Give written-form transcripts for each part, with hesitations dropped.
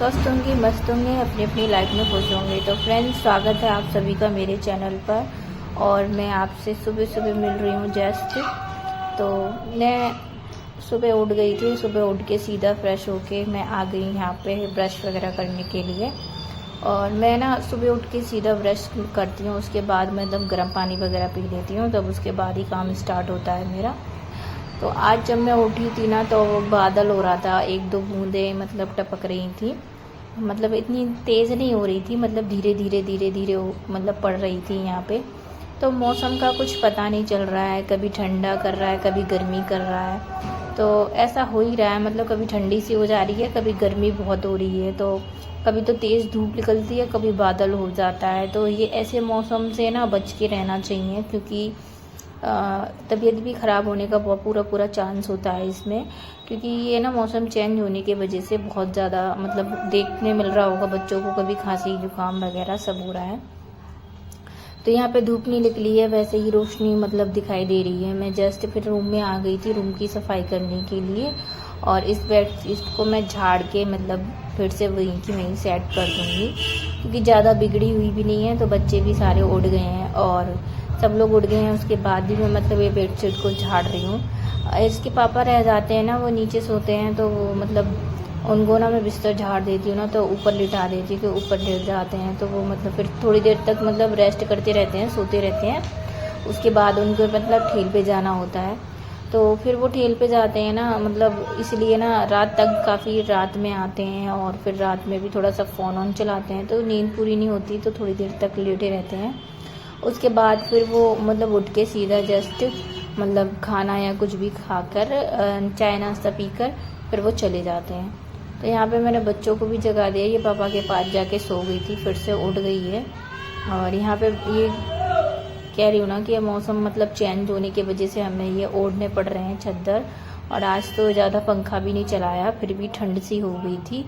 स्वस्थ होंगे, मस्त होंगे, अपनी अपनी लाइफ में खुश होंगे। तो फ्रेंड्स, स्वागत है आप सभी का मेरे चैनल पर। और मैं आपसे सुबह सुबह मिल रही हूँ जस्ट। तो मैं सुबह उठ गई थी, सुबह उठ के सीधा फ्रेश होके मैं आ गई यहाँ पे ब्रश वगैरह करने के लिए। और मैं ना सुबह उठ के सीधा ब्रश करती हूँ, उसके बाद मैं एकदम गर्म पानी वगैरह पी लेती हूँ, तब उसके बाद ही काम स्टार्ट होता है मेरा। तो आज जब मैं उठी थी ना, तो बादल हो रहा था, एक दो बूंदें मतलब टपक रही थी, मतलब इतनी तेज़ नहीं हो रही थी, मतलब धीरे धीरे मतलब पड़ रही थी यहाँ पे। तो मौसम का कुछ पता नहीं चल रहा है, कभी ठंडा कर रहा है, कभी गर्मी कर रहा है। तो ऐसा हो ही रहा है, मतलब कभी ठंडी सी हो जा रही है, कभी गर्मी बहुत हो रही है, तो कभी तो तेज़ धूप निकलती है, कभी बादल हो जाता है। तो ये ऐसे मौसम से ना बच के रहना चाहिए, क्योंकि तबीयत भी ख़राब होने का पूरा चांस होता है इसमें। क्योंकि ये ना मौसम चेंज होने की वजह से बहुत ज़्यादा मतलब देखने मिल रहा होगा बच्चों को, कभी खांसी जुकाम वगैरह सब हो रहा है। तो यहाँ पे धूप नहीं निकली है, वैसे ही रोशनी मतलब दिखाई दे रही है। मैं जस्ट फिर रूम में आ गई थी रूम की सफाई करने के लिए, और इस बेड इसको मैं झाड़ के मतलब फिर से वहीं की वहीं सेट कर दूँगी, क्योंकि ज़्यादा बिगड़ी हुई भी नहीं है। तो बच्चे भी सारे उड़ गए हैं और सब लोग उड़ गए हैं, उसके बाद भी मैं मतलब ये बेडशीट को झाड़ रही हूँ। इसके पापा रह जाते हैं ना, वो नीचे सोते हैं, तो वो मतलब उनको ना मैं बिस्तर झाड़ देती हूँ ना, तो ऊपर लिटा देती हूँ, कि ऊपर लेट जाते हैं, तो वो मतलब फिर थोड़ी देर तक मतलब रेस्ट करते रहते हैं, सोते रहते हैं। उसके बाद उनको मतलब ठेल पे जाना होता है, तो फिर वो ठेल पे जाते हैं ना, मतलब इसलिए ना रात तक काफ़ी रात में आते हैं, और फिर रात में भी थोड़ा सा फ़ोन ऑन चलाते हैं, तो नींद पूरी नहीं होती, तो थोड़ी देर तक लेटे रहते हैं। उसके बाद फिर वो मतलब उठ के सीधा जस्ट मतलब खाना या कुछ भी खाकर चाय नाश्ता पीकर फिर वो चले जाते हैं। तो यहाँ पे मैंने बच्चों को भी जगा दिया, ये पापा के पास जाके सो गई थी, फिर से उठ गई है। और यहाँ पे ये कह रही हूँ ना कि ये मौसम मतलब चेंज होने की वजह से हमें ये ओढ़ने पड़ रहे हैं चादर। और आज तो ज़्यादा पंखा भी नहीं चलाया, फिर भी ठंड सी हो गई थी।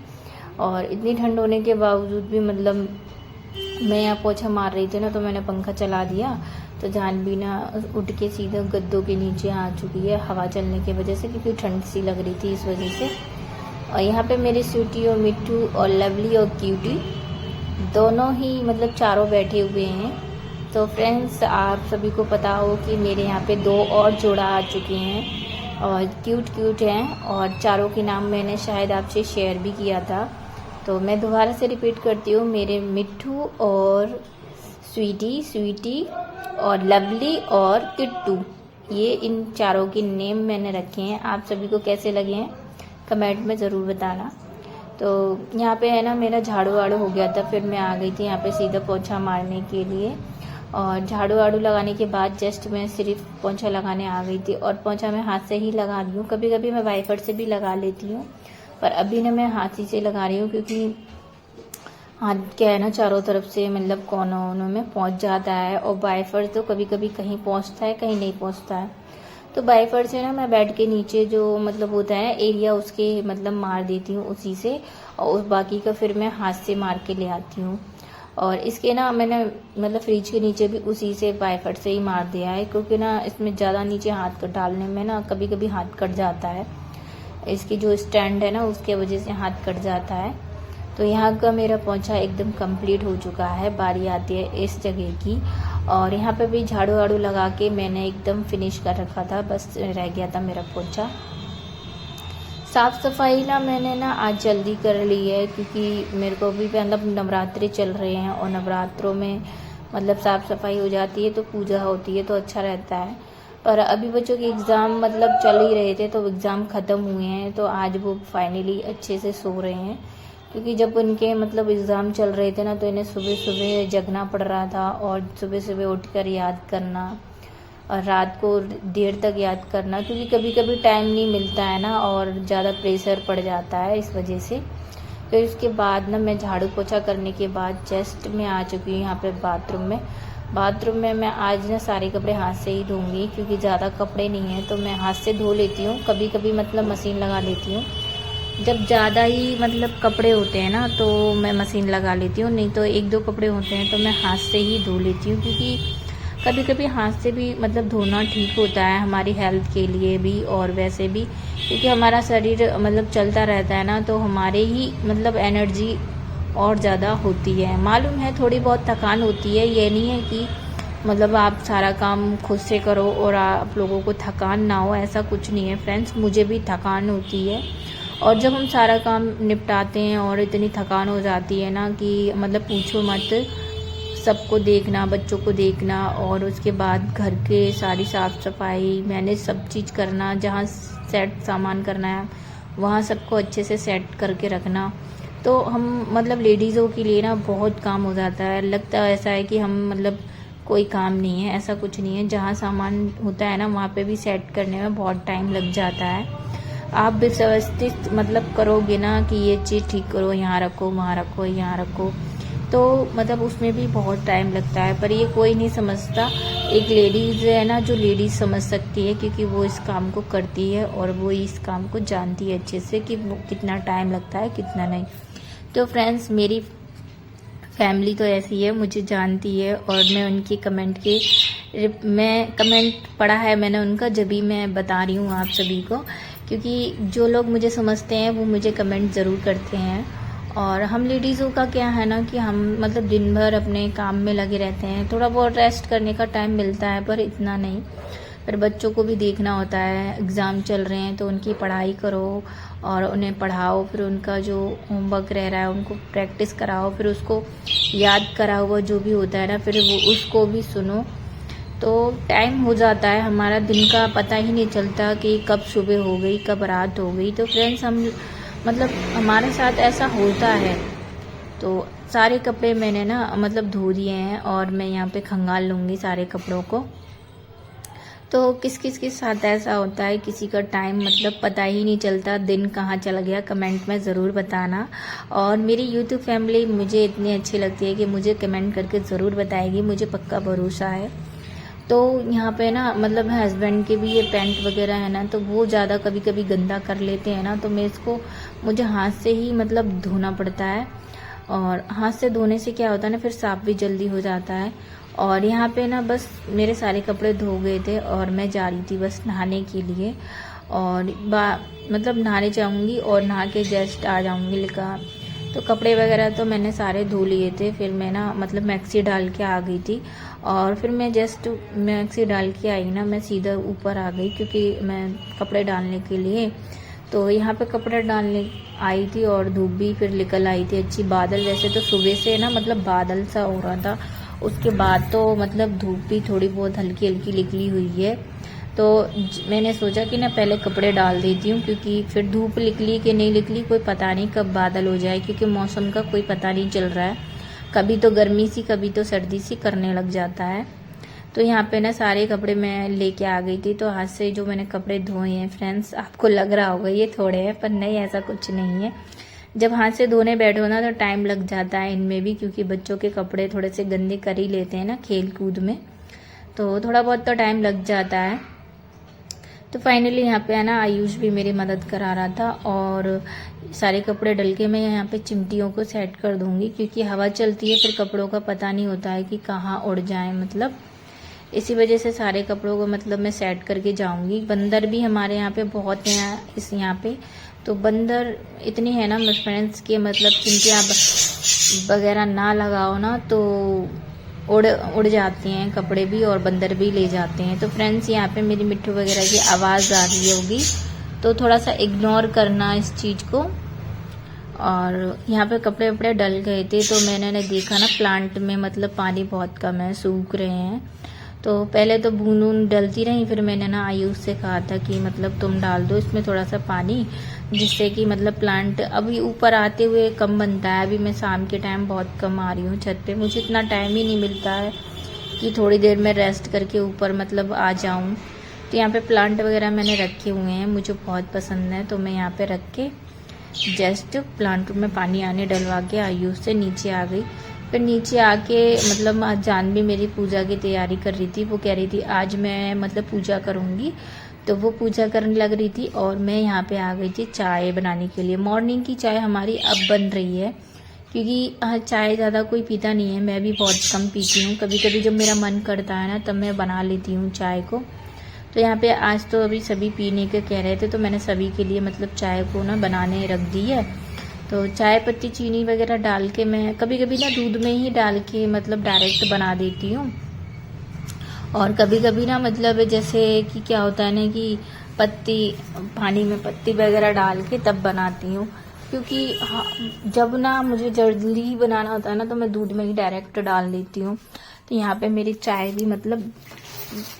और इतनी ठंड होने के बावजूद भी मतलब मैं यहाँ पोछा मार रही थी ना, तो मैंने पंखा चला दिया, तो जान भी ना उठ के सीधा गद्दों के नीचे आ चुकी है हवा चलने की वजह से, क्योंकि ठंड सी लग रही थी इस वजह से। और यहाँ पे मेरी स्वीटी और मिट्टू और लवली और क्यूटी दोनों ही मतलब चारों बैठे हुए हैं। तो फ्रेंड्स, आप सभी को पता हो कि मेरे यहाँ पे दो और जोड़ा आ चुके हैं, और क्यूट हैं, और चारों के नाम मैंने शायद आपसे शेयर भी किया था। तो मैं दोबारा से रिपीट करती हूँ, मेरे मिट्टू और स्वीटी और लवली और किट्टू, ये इन चारों के नेम मैंने रखे हैं। आप सभी को कैसे लगे हैं कमेंट में ज़रूर बताना। तो यहाँ पे है ना मेरा झाड़ू वाड़ू हो गया था, फिर मैं आ गई थी यहाँ पे सीधा पोछा मारने के लिए। और झाड़ू वाड़ू लगाने के बाद जस्ट मैं सिर्फ पोछा लगाने आ गई थी, और पोछा मैं हाथ से ही लगा रही हूँ। कभी कभी मैं वाइपर से भी लगा लेती हूँ, पर अभी ना मैं हाथ ही से लगा रही हूँ, क्योंकि हाथ क्या है ना चारों तरफ से मतलब कोनों में पहुँच जाता है, और वाइपर तो कभी कभी कहीं पहुँचता है कहीं नहीं पहुँचता है। तो वाइपर से ना मैं बेड के नीचे जो मतलब होता है एरिया, उसके मतलब मार देती हूँ उसी से, और उस बाकी का फिर मैं हाथ से मार के ले आती हूँ। और इसके ना मैंने मतलब फ्रिज के नीचे भी उसी से वाइपर से ही मार दिया है, क्योंकि ना इसमें ज़्यादा नीचे हाथ डालने में ना कभी कभी हाथ कट जाता है, इसकी जो स्टैंड है ना उसके वजह से हाथ कट जाता है। तो यहाँ का मेरा पोछा एकदम कंप्लीट हो चुका है, बारी आती है इस जगह की। और यहाँ पे भी झाड़ू वाड़ू लगा के मैंने एकदम फिनिश कर रखा था, बस रह गया था मेरा पोछा। साफ़ सफाई ना मैंने ना आज जल्दी कर ली है, क्योंकि मेरे को भी मतलब नवरात्रि चल रहे हैं, और नवरात्रों में मतलब साफ़ सफाई हो जाती है, तो पूजा होती है, तो अच्छा रहता है। पर अभी बच्चों के एग्ज़ाम मतलब चल ही रहे थे, तो एग्ज़ाम ख़त्म हुए हैं, तो आज वो फाइनली अच्छे से सो रहे हैं। क्योंकि जब उनके मतलब एग्ज़ाम चल रहे थे ना, तो इन्हें सुबह सुबह जगना पड़ रहा था, और सुबह सुबह उठकर याद करना, और रात को देर तक याद करना, क्योंकि कभी कभी टाइम नहीं मिलता है ना, और ज़्यादा प्रेशर पड़ जाता है इस वजह से। तो इसके बाद ना मैं झाड़ू पोछा करने के बाद जस्ट मैं आ चुकी हूँ यहाँ पे बाथरूम में मैं आज ना सारे कपड़े हाथ से ही धोऊंगी, क्योंकि ज़्यादा कपड़े नहीं हैं, तो मैं हाथ से धो लेती हूँ। कभी कभी मतलब मशीन लगा लेती हूँ, जब ज़्यादा ही मतलब कपड़े होते हैं ना, तो मैं मशीन लगा लेती हूँ, नहीं तो एक दो कपड़े होते हैं तो मैं हाथ से ही धो लेती हूँ, क्योंकि कभी कभी हाथ से भी मतलब धोना ठीक होता है हमारी हेल्थ के लिए भी और वैसे भी, क्योंकि हमारा शरीर मतलब चलता रहता है ना, तो हमारे ही मतलब एनर्जी और ज़्यादा होती है। मालूम है थोड़ी बहुत थकान होती है, ये नहीं है कि मतलब आप सारा काम खुद से करो और आप लोगों को थकान ना हो, ऐसा कुछ नहीं है फ्रेंड्स। मुझे भी थकान होती है, और जब हम सारा काम निपटाते हैं और इतनी थकान हो जाती है ना कि मतलब पूछो मत। सबको देखना, बच्चों को देखना, और उसके बाद घर के सारी साफ़ सफाई मैनेज सब चीज़ करना, जहाँ सेट सामान करना है वहाँ सबको अच्छे से सेट करके रखना। तो हम मतलब लेडीज़ों के लिए ना बहुत काम हो जाता है। लगता है ऐसा है कि हम मतलब कोई काम नहीं है, ऐसा कुछ नहीं है। जहाँ सामान होता है ना वहाँ पे भी सेट करने में बहुत टाइम लग जाता है। आप भी व्यवस्थित मतलब करोगे ना कि ये चीज़ ठीक करो, यहाँ रखो, वहाँ रखो, यहाँ रखो, तो मतलब उसमें भी बहुत टाइम लगता है। पर ये कोई नहीं समझता। एक लेडीज़ है ना जो लेडीज़ समझ सकती है, क्योंकि वो इस काम को करती है और वो इस काम को जानती है अच्छे से कि वो कितना टाइम लगता है कितना नहीं। तो फ्रेंड्स मेरी फैमिली तो ऐसी है, मुझे जानती है, और मैं उनकी मैं कमेंट पढ़ा है मैंने उनका, जब भी मैं बता रही हूँ आप सभी को, क्योंकि जो लोग मुझे समझते हैं वो मुझे कमेंट ज़रूर करते हैं। और हम लेडीज़ों का क्या है ना कि हम मतलब दिन भर अपने काम में लगे रहते हैं, थोड़ा बहुत रेस्ट करने का टाइम मिलता है पर इतना नहीं। फिर बच्चों को भी देखना होता है, एग्ज़ाम चल रहे हैं तो उनकी पढ़ाई करो और उन्हें पढ़ाओ, फिर उनका जो होमवर्क रह रहा है उनको प्रैक्टिस कराओ, फिर उसको याद करा हुआ जो भी होता है ना फिर वो उसको भी सुनो। तो टाइम हो जाता है हमारा, दिन का पता ही नहीं चलता कि कब सुबह हो गई कब रात हो गई। तो फ्रेंड्स हम मतलब हमारे साथ ऐसा होता है। तो सारे कपड़े मैंने ना मतलब धो दिए हैं और मैं यहाँ पे खंगाल लूँगी सारे कपड़ों को। तो किस किस के साथ ऐसा होता है, किसी का टाइम मतलब पता ही नहीं चलता, दिन कहाँ चला गया, कमेंट में ज़रूर बताना। और मेरी यूट्यूब फैमिली मुझे इतनी अच्छी लगती है कि मुझे कमेंट करके ज़रूर बताएगी, मुझे पक्का भरोसा है। तो यहाँ पे ना मतलब हस्बैंड के भी ये पैंट वगैरह है ना, तो वो ज़्यादा कभी कभी गंदा कर लेते हैं ना, तो मुझे हाथ से ही मतलब धोना पड़ता है। और हाथ से धोने से क्या होता है ना, फिर साफ़ भी जल्दी हो जाता है। और यहाँ पे ना बस मेरे सारे कपड़े धो गए थे और मैं जा रही थी बस नहाने के लिए, और मतलब नहाने जाऊँगी और नहा के जस्ट आ जाऊँगी लिखा। तो कपड़े वगैरह तो मैंने सारे धो लिए थे, फिर मैं ना मतलब मैक्सी डाल के आ गई थी। और फिर मैं जस्ट मैक्सी डाल के आई ना, मैं सीधा ऊपर आ गई क्योंकि मैं कपड़े डालने के लिए। तो यहाँ पे कपड़े डालने आई थी और धूप भी फिर निकल आई थी अच्छी। बादल वैसे तो सुबह से ना मतलब बादल सा हो रहा था, उसके बाद तो मतलब धूप भी थोड़ी बहुत हल्की हल्की निकली हुई है। तो मैंने सोचा कि ना पहले कपड़े डाल देती हूँ, क्योंकि फिर धूप निकली कि नहीं निकली कोई पता नहीं, कब बादल हो जाए, क्योंकि मौसम का कोई पता नहीं चल रहा है, कभी तो गर्मी सी कभी तो सर्दी सी करने लग जाता है। तो यहाँ पे ना सारे कपड़े मैं लेके आ गई थी। तो हाथ से जो मैंने कपड़े धोए हैं फ्रेंड्स, आपको लग रहा होगा ये थोड़े हैं, पर नहीं ऐसा कुछ नहीं है। जब हाथ से धोने बैठो ना तो टाइम लग जाता है इनमें भी, क्योंकि बच्चों के कपड़े थोड़े से गंदे कर ही लेते हैं ना खेल कूद में, तो थोड़ा बहुत तो टाइम लग जाता है। तो फाइनली यहाँ पे है ना आयुष भी मेरी मदद करा रहा था, और सारे कपड़े डल के मैं यहाँ पे चिमटियों को सेट कर दूँगी, क्योंकि हवा चलती है फिर कपड़ों का पता नहीं होता है कि कहाँ उड़ जाए, मतलब इसी वजह से सारे कपड़ों को मतलब मैं सेट करके जाऊँगी। बंदर भी हमारे यहाँ पे बहुत हैं यहाँ पे, तो बंदर इतनी है ना फ्रेंड्स के मतलब चिमटियाँ वगैरह ना लगाओ ना तो उड़ जाती हैं कपड़े भी और बंदर भी ले जाते हैं। तो फ्रेंड्स यहाँ पे मेरी मिट्टू वगैरह की आवाज़ आ रही होगी, तो थोड़ा सा इग्नोर करना इस चीज़ को। और यहाँ पे कपड़े वपड़े डल गए थे, तो मैंने देखा ना प्लांट में मतलब पानी बहुत कम है, सूख रहे हैं। तो पहले तो बूंद बूंद डलती रही, फिर मैंने ना आयुष से कहा था कि मतलब तुम डाल दो इसमें थोड़ा सा पानी, जिससे कि मतलब प्लांट अभी ऊपर आते हुए कम बनता है। अभी मैं शाम के टाइम बहुत कम आ रही हूँ छत पे, मुझे इतना टाइम ही नहीं मिलता है कि थोड़ी देर में रेस्ट करके ऊपर मतलब आ जाऊँ। तो यहाँ पे प्लांट वगैरह मैंने रखे हुए हैं, मुझे बहुत पसंद है, तो मैं यहाँ पे रख के जस्ट प्लांट में पानी आने डलवा के आयुष से नीचे आ गई। फिर नीचे आके मतलब जानवी मेरी पूजा की तैयारी कर रही थी, वो कह रही थी आज मैं मतलब पूजा करूँगी, तो वो पूजा करने लग रही थी और मैं यहाँ पे आ गई थी चाय बनाने के लिए। मॉर्निंग की चाय हमारी अब बन रही है, क्योंकि चाय ज़्यादा कोई पीता नहीं है, मैं भी बहुत कम पीती हूँ। कभी कभी जब मेरा मन करता है ना तब मैं बना लेती हूँ चाय को। तो यहाँ पे आज तो अभी सभी पीने के कह रहे थे, तो मैंने सभी के लिए मतलब चाय को ना बनाने रख दी है। तो चाय पत्ती चीनी वगैरह डाल के मैं कभी कभी ना दूध में ही डाल के मतलब डायरेक्ट बना देती हूँ। और कभी कभी ना मतलब जैसे कि क्या होता है ना कि पानी में पत्ती वगैरह डाल के तब बनाती हूँ। क्योंकि जब ना मुझे जल्दी बनाना होता है ना तो मैं दूध में ही डायरेक्ट डाल देती हूँ। तो यहाँ पे मेरी चाय भी मतलब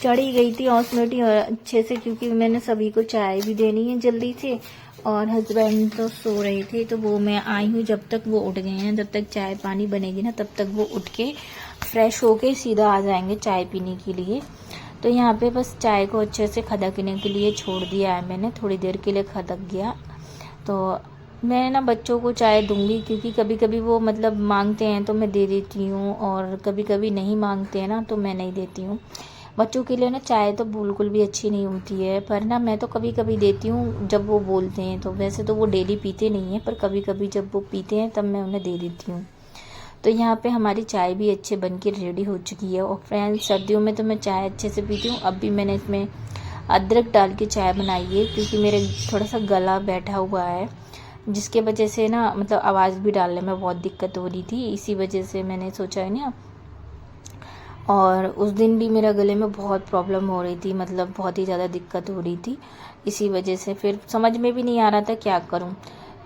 चढ़ी गई थी ऑटोमेटिक अच्छे से, क्योंकि मैंने सभी को चाय भी देनी है जल्दी से। और हस्बैंड तो सो रहे थे, तो वो मैं आई हूँ जब तक वो उठ गए हैं। जब तक चाय पानी बनेगी ना तब तक वो उठ के फ्रेश होके सीधा आ जाएंगे चाय पीने के लिए। तो यहाँ पे बस चाय को अच्छे से खदकने के लिए छोड़ दिया है मैंने, थोड़ी देर के लिए खदक गया। तो मैं ना बच्चों को चाय दूंगी, क्योंकि कभी कभी वो मतलब मांगते हैं तो मैं दे देती हूँ, और कभी कभी नहीं मांगते हैं ना तो मैं नहीं देती हूँ। बच्चों के लिए ना चाय तो बिल्कुल भी अच्छी नहीं होती है, पर ना मैं तो कभी कभी देती हूँ जब वो बोलते हैं। तो वैसे तो वो डेली पीते नहीं हैं, पर कभी कभी जब वो पीते हैं तब मैं उन्हें दे देती हूँ। तो यहाँ पे हमारी चाय भी अच्छे बन के रेडी हो चुकी है। और फ्रेंड्स, सर्दियों में तो मैं चाय अच्छे से पीती हूँ। अब भी मैंने इसमें अदरक डाल के चाय बनाई है, क्योंकि मेरे थोड़ा सा गला बैठा हुआ है, जिसके वजह से ना मतलब आवाज़ भी डालने में बहुत दिक्कत हो रही थी। इसी वजह से मैंने सोचा है ना। और उस दिन भी मेरा गले में बहुत प्रॉब्लम हो रही थी, मतलब बहुत ही ज़्यादा दिक्कत हो रही थी। इसी वजह से फिर समझ में भी नहीं आ रहा था क्या करूं।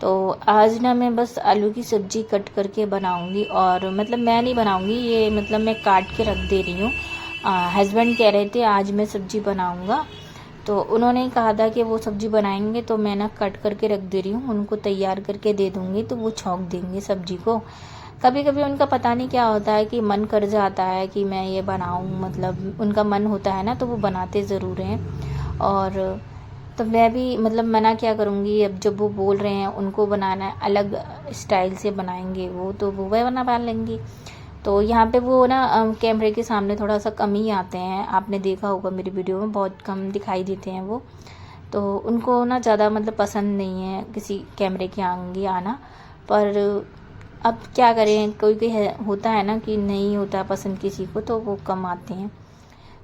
तो आज ना मैं बस आलू की सब्ज़ी कट करके बनाऊंगी, और मतलब मैं नहीं बनाऊंगी, ये मतलब मैं काट के रख दे रही हूँ। हस्बैंड कह रहे थे आज मैं सब्ज़ी बनाऊंगा, तो उन्होंने कहा था कि वो सब्ज़ी बनाएंगे, तो मैं ना कट करके रख दे रही हूँ, उनको तैयार करके दे दूँगी तो वो छौंक देंगे सब्ज़ी को। कभी कभी उनका पता नहीं क्या होता है कि मन कर जाता है कि मैं ये बनाऊं, मतलब उनका मन होता है ना तो वो बनाते ज़रूर हैं। और तो मैं भी मतलब मना क्या करूँगी, अब जब वो बोल रहे हैं उनको बनाना है अलग स्टाइल से बनाएंगे वो, तो वो वह बना लेंगी। तो यहाँ पे वो ना कैमरे के सामने थोड़ा सा कम ही आते हैं, आपने देखा होगा मेरी वीडियो में बहुत कम दिखाई देते हैं वो। तो उनको ना ज़्यादा मतलब पसंद नहीं है किसी कैमरे के आगे आना। पर अब क्या करें, कोई कोई होता है ना कि नहीं होता पसंद किसी को, तो वो कम आते हैं।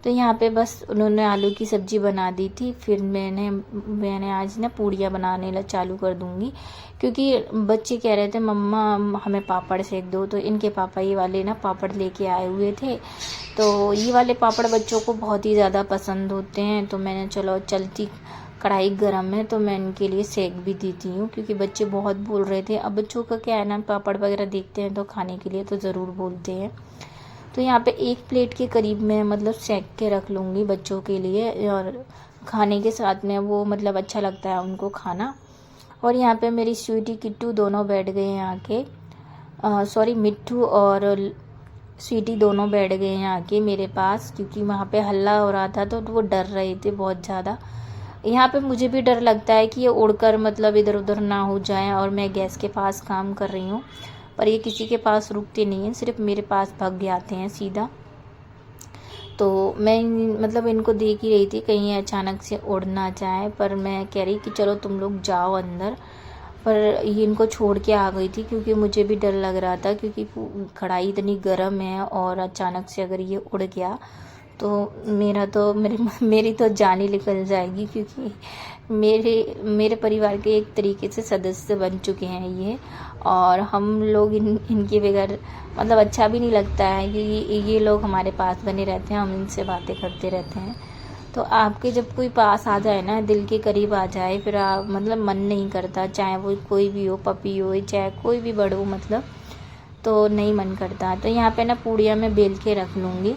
तो यहाँ पे बस उन्होंने आलू की सब्ज़ी बना दी थी। फिर मैंने आज ना पूड़ियाँ बनाने चालू कर दूँगी, क्योंकि बच्चे कह रहे थे मम्मा हमें पापड़ सेक दो। तो इनके पापा ये वाले ना पापड़ लेके आए हुए थे, तो ये वाले पापड़ बच्चों को बहुत ही ज़्यादा पसंद होते हैं। तो मैंने चलो चलती कढ़ाई गरम है तो मैं इनके लिए सेक भी देती हूँ, क्योंकि बच्चे बहुत बोल रहे थे। अब बच्चों का क्या है ना, पापड़ वगैरह देखते हैं तो खाने के लिए तो ज़रूर बोलते हैं। तो यहाँ पे 1 प्लेट के करीब मैं मतलब सेक के रख लूँगी बच्चों के लिए, और खाने के साथ में वो मतलब अच्छा लगता है उनको खाना। और यहाँ पे मेरी स्वीटी किट्टू दोनों बैठ गए हैं आके, सॉरी मिट्टू और स्वीटी दोनों बैठ गए हैं आके मेरे पास, क्योंकि वहाँ पे हल्ला हो रहा था तो वो डर रहे थे बहुत ज़्यादा। यहाँ पे मुझे भी डर लगता है कि ये उड़कर मतलब इधर उधर ना हो जाए, और मैं गैस के पास काम कर रही हूँ, पर ये किसी के पास रुकते नहीं हैं, सिर्फ मेरे पास भाग आते हैं सीधा। तो मैं मतलब इनको देख ही रही थी कहीं अचानक से उड़ ना जाए, पर मैं कह रही कि चलो तुम लोग जाओ अंदर, पर ये इनको छोड़ के आ गई थी, क्योंकि मुझे भी डर लग रहा था, क्योंकि कढ़ाई इतनी गर्म है और अचानक से अगर ये उड़ गया तो मेरी तो जान ही निकल जाएगी, क्योंकि मेरे परिवार के एक तरीके से सदस्य बन चुके हैं ये। और हम लोग इनके बगैर मतलब अच्छा भी नहीं लगता है, क्योंकि ये लोग हमारे पास बने रहते हैं, हम इनसे बातें करते रहते हैं। तो आपके जब कोई पास आ जाए ना, दिल के करीब आ जाए, फिर आप मतलब मन नहीं करता, चाहे वो कोई भी हो, पपी हो चाहे कोई भी बड़ हो, मतलब तो नहीं मन करता। तो यहाँ पे ना पूड़ियाँ मैं बेल के रख लूँगी,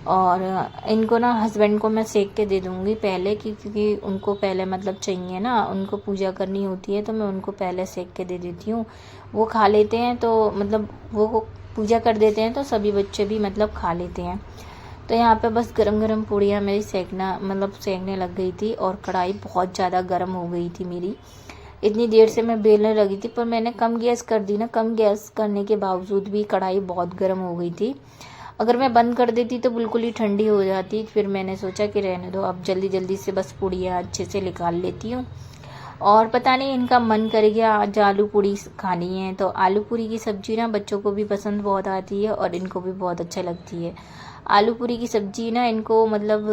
और इनको ना हस्बैंड को मैं सेक के दे दूँगी पहले, क्योंकि उनको पहले मतलब चाहिए ना, उनको पूजा करनी होती है, तो मैं उनको पहले सेक के दे देती हूँ। वो खा लेते हैं, तो मतलब वो पूजा कर देते हैं तो सभी बच्चे भी मतलब खा लेते हैं। तो यहाँ पे बस गरम गरम पूड़ियाँ मेरी सेकने लग गई थी, और कढ़ाई बहुत ज़्यादा गर्म हो गई थी मेरी। इतनी देर से मैं बेलने लगी थी, पर मैंने कम गैस कर दी ना, कम गैस करने के बावजूद भी कढ़ाई बहुत गर्म हो गई थी। अगर मैं बंद कर देती तो बिल्कुल ही ठंडी हो जाती। फिर मैंने सोचा कि रहने दो, अब जल्दी जल्दी से बस पूड़ियाँ अच्छे से निकाल लेती हूँ। और पता नहीं इनका मन कर गया आज आलू पूरी खानी है। तो आलू पूरी की सब्जी ना बच्चों को भी पसंद बहुत आती है और इनको भी बहुत अच्छा लगती है। आलू पूरी की सब्जी ना इनको मतलब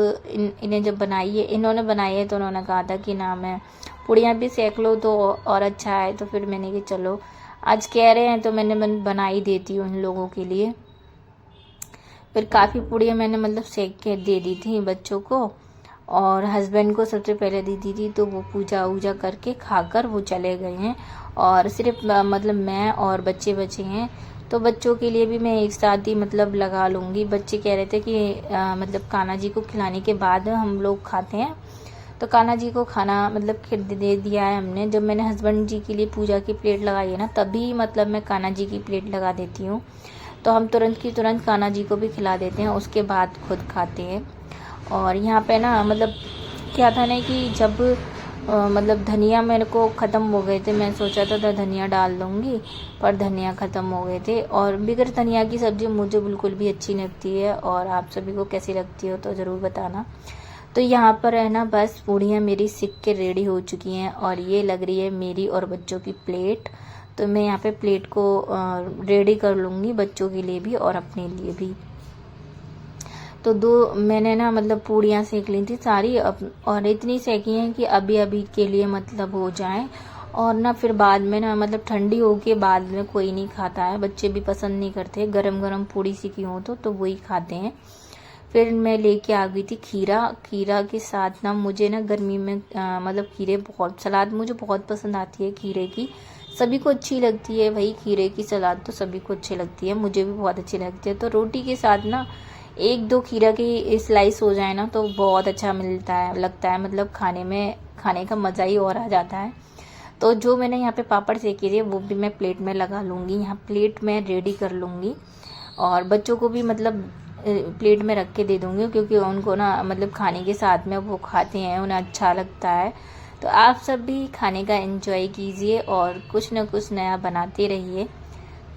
इन्हें जब इन्होंने बनाई है तो उन्होंने कहा था कि ना मैं पूड़ियाँ भी सेक लो तो और अच्छा है। तो फिर मैंने कहा चलो आज कह रहे हैं तो मैंने बना ही देती हूँ इन लोगों के लिए। फिर काफ़ी पूड़ियाँ मैंने मतलब सेक के दे दी थी बच्चों को, और हस्बैंड को सबसे पहले दी थी तो वो पूजा वूजा करके खाकर वो चले गए हैं। और सिर्फ मतलब मैं और बच्चे बचे हैं। तो बच्चों के लिए भी मैं एक साथ ही मतलब लगा लूँगी। बच्चे कह रहे थे कि मतलब कान्हा जी को खिलाने के बाद हम लोग खाते हैं। तो कान्हा जी को खाना मतलब खिर दे दिया है हमने। जब मैंने हस्बैंड जी के लिए पूजा की प्लेट लगाई है ना तभी मतलब मैं कान्हा जी की प्लेट लगा देती हूँ। तो हम तुरंत की तुरंत कान्हा जी को भी खिला देते हैं, उसके बाद खुद खाते हैं। और यहाँ पे ना मतलब क्या था ना कि जब मतलब धनिया मेरे को ख़त्म हो गए थे, मैं सोचा था धनिया डाल दूँगी पर धनिया ख़त्म हो गए थे। और बगैर धनिया की सब्ज़ी मुझे बिल्कुल भी अच्छी नहीं लगती है, और आप सभी को कैसी लगती हो तो ज़रूर बताना। तो यहाँ पर है ना बस पूड़ियाँ मेरी सिक के रेडी हो चुकी हैं, और ये लग रही है मेरी और बच्चों की प्लेट। तो मैं यहाँ पे प्लेट को रेडी कर लूँगी बच्चों के लिए भी और अपने लिए भी। तो दो मैंने ना मतलब पूड़ियाँ सेक ली थी सारी, और इतनी सेकी हैं कि अभी अभी के लिए मतलब हो जाएं, और ना फिर बाद में ना मतलब ठंडी हो के बाद में कोई नहीं खाता है, बच्चे भी पसंद नहीं करते। गरम गरम पूड़ी सीखी हो तो वही खाते हैं। फिर मैं लेके आ गई थी खीरा के साथ ना मुझे ना गर्मी में मतलब खीरे बहुत, सलाद मुझे बहुत पसंद आती है खीरे की, सभी को अच्छी लगती है भाई। खीरे की सलाद तो सभी को अच्छी लगती है, मुझे भी बहुत अच्छी लगती है। तो रोटी के साथ ना एक दो खीरा की स्लाइस हो जाए ना तो बहुत अच्छा लगता है, मतलब खाने का मज़ा ही और आ जाता है। तो जो मैंने यहाँ पे पापड़ सेके थे वो भी मैं प्लेट में लगा लूँगी। यहाँ प्लेट में रेडी कर लूँगी और बच्चों को भी मतलब प्लेट में रख के दे दूँगी, क्योंकि उनको ना मतलब खाने के साथ में वो खाते हैं, उन्हें अच्छा लगता है। तो आप सब भी खाने का एंजॉय कीजिए और कुछ न कुछ नया बनाते रहिए।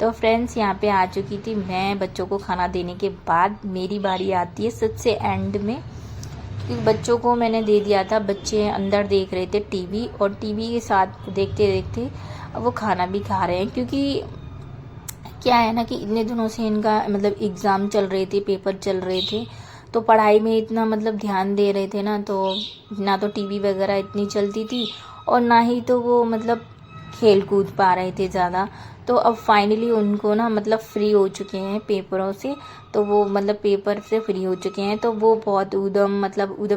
तो फ्रेंड्स यहाँ पे आ चुकी थी मैं। बच्चों को खाना देने के बाद मेरी बारी आती है सबसे एंड में, क्योंकि बच्चों को मैंने दे दिया था, बच्चे अंदर देख रहे थे टीवी, और टीवी के साथ देखते देखते वो खाना भी खा रहे हैं। क्योंकि क्या है ना कि इतने दिनों से इनका मतलब एग्ज़ाम चल रहे थे, पेपर चल रहे थे, तो पढ़ाई में इतना मतलब ध्यान दे रहे थे ना तो टीवी वगैरह इतनी चलती थी, और ना ही तो वो मतलब खेल कूद पा रहे थे ज़्यादा। तो अब फाइनली उनको ना मतलब फ्री हो चुके हैं पेपरों से, तो वो मतलब पेपर से फ्री हो चुके हैं, तो वो बहुत उदम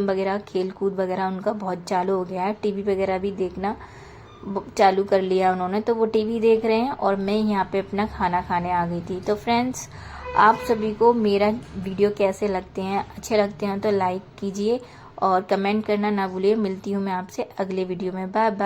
वगैरह खेल कूद वगैरह उनका बहुत चालू हो गया है। टीवी वगैरह भी देखना चालू कर लिया उन्होंने, तो वो टीवी देख रहे हैं और मैं यहाँ पे अपना खाना खाने आ गई थी। तो फ्रेंड्स आप सभी को मेरा वीडियो कैसे लगते हैं, अच्छे लगते हैं तो लाइक कीजिए और कमेंट करना ना भूलिए। मिलती हूँ मैं आपसे अगले वीडियो में। Bye bye.